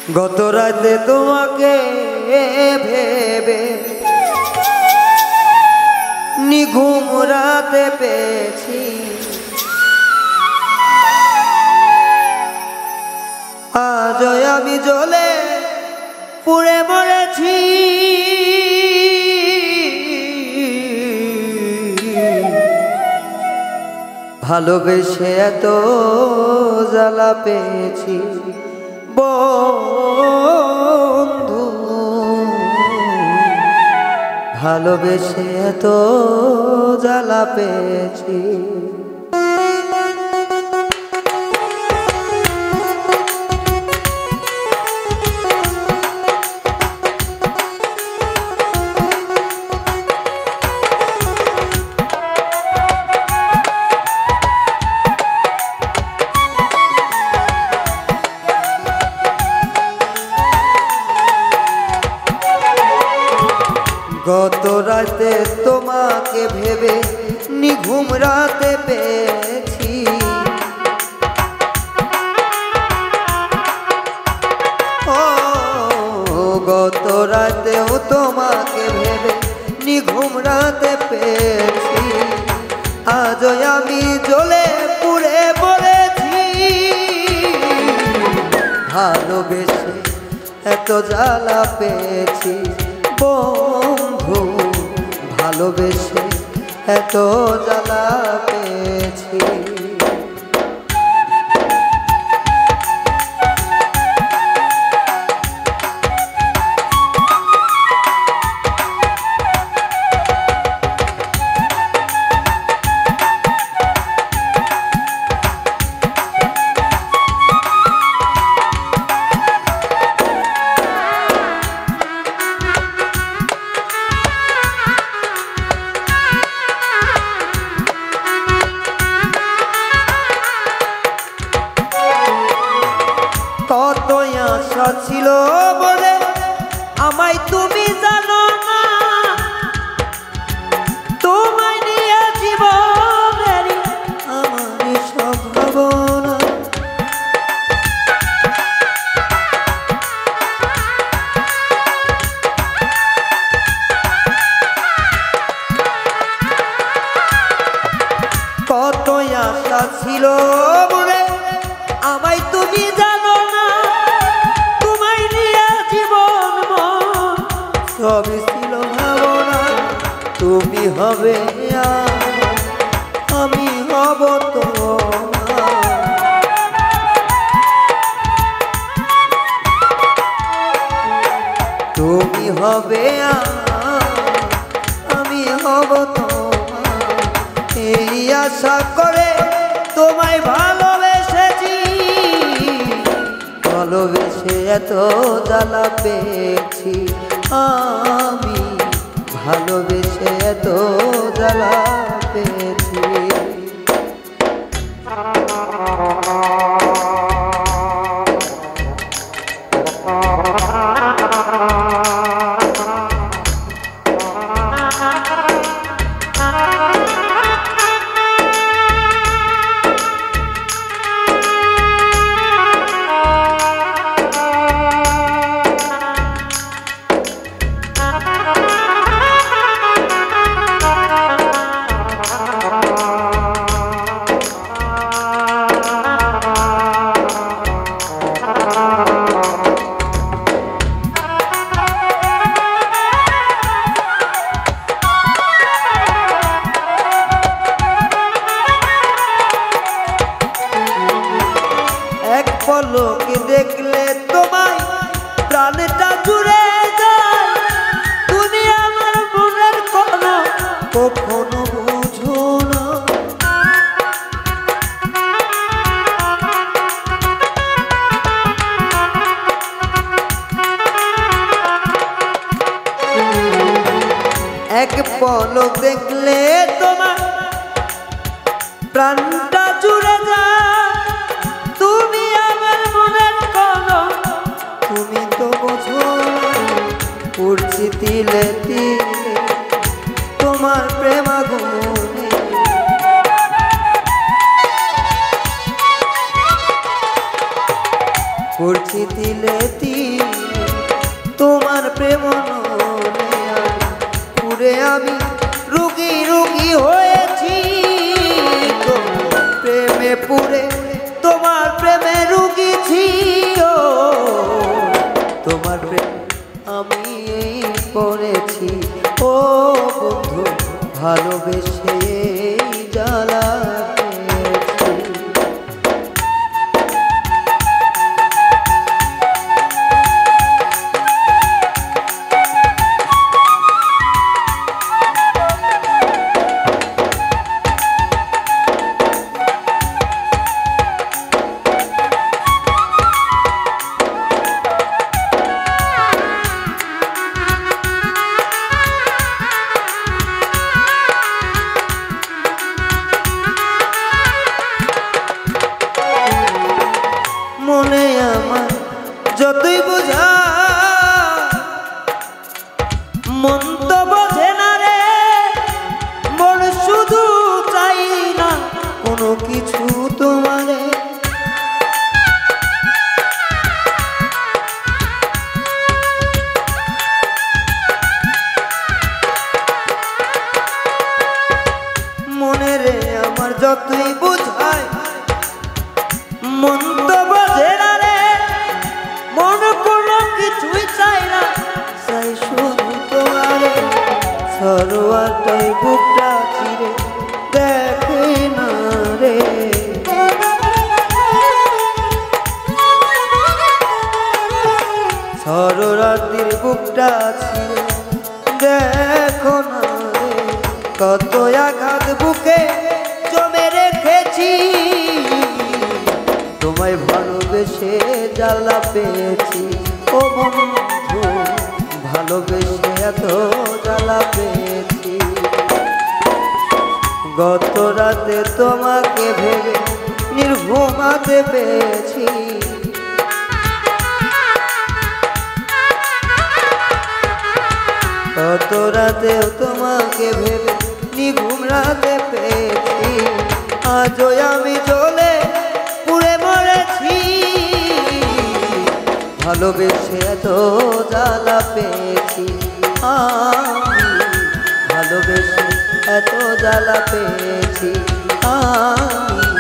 গত রাতে তোমাকে ভেবে নিঘুম রাতে পেয়েছি, আজ আমি জ্বলে পুড়ে মরেছি। ভালোবেসে এত জ্বালা পেয়েছি বন্ধু, ভালোবেসে এত জ্বালা পেয়েছি। গত রাতে তোমাকে ভেবে নিঘুম রাতে পেয়েছি, ও গত রাতেও তোমাকে ভেবে নিঘুম রাতে পেয়েছি, আজ আমি জ্বলে পুড়ে মরেছি। ভালোবেসে এত জ্বালা পেয়েছি বন্ধু, ভালোবেসে এত জ্বালা পেয়েছি। কত আশা ছিল বলে আমায় তুমি জানো না, তোমায় নিয়ে জীবনেরই আমার সব ভাবনা। কত আশা ছিল বলে আমায় তুমি জানো না, তোমায় নিয়ে জীবন সবই ছিল ভাবনা। তুমি হবে আমি হব তোমার, তুমি হবে আমি হব তোমার, এই আশা করে তোমায় ভালোবেসেছি। ভালোবেসে এত জ্বালা পেয়েছি আমি, ভালোবেসে এত জ্বালা পেয়েছি। পলকে দেখলে তোমায় প্রাণটা জুড়ে যায়, তুমি আমার মনের কোনো কখনো বুঝো না। এক পলক দেখলে তোমার প্রাণটা জুড়ে যায়, তুমি আমার মনের কোনো তুমি তো বোঝো না। উড়ছি তিলে তিলে তোমার প্রেমাগুনে, করছি তিলে তিলে তোমার প্রেম পুরে আমি রুগী রুগী হয়েছি প্রেমে পুরে তোমার প্রেমে রুগী ছিল তোমার প্রেম আমি পড়েছি ও বন্ধু ভালোবেসে জ্বালা মনে আমার যতই বোঝা মন তো বোঝে না রে মন শুধু চাই না কোনো কিছু তোমারে মনে রে আমার যতই বোঝায় মন তো বোঝে না রে মন কোনো কিছুই চাই না চাই শুধু তোমারে সরোয়ারটাই বুকটা চিরে দেখে না রে সরোরাতির বুকটা চিরে দেখো না রে কত আঘাত বুকে জমে রেখেছি তোমায় ভালোবেসে জ্বালা পেয়েছি ও বন্ধু ভালোবেসে এত জ্বালা পেয়েছি গত রাতে তোমাকে ভেবে নির্ঘুমাতে পেয়েছি গত রাতে তোমাকে ভেবে নির্ঘুম রাতে পেয়েছি আজও আমি জ্বলে পুড়ে মরেছি ভালোবেসে এত জ্বালা পেয়েছি আমি ভালোবেসে এত জ্বালা পেয়েছি আমি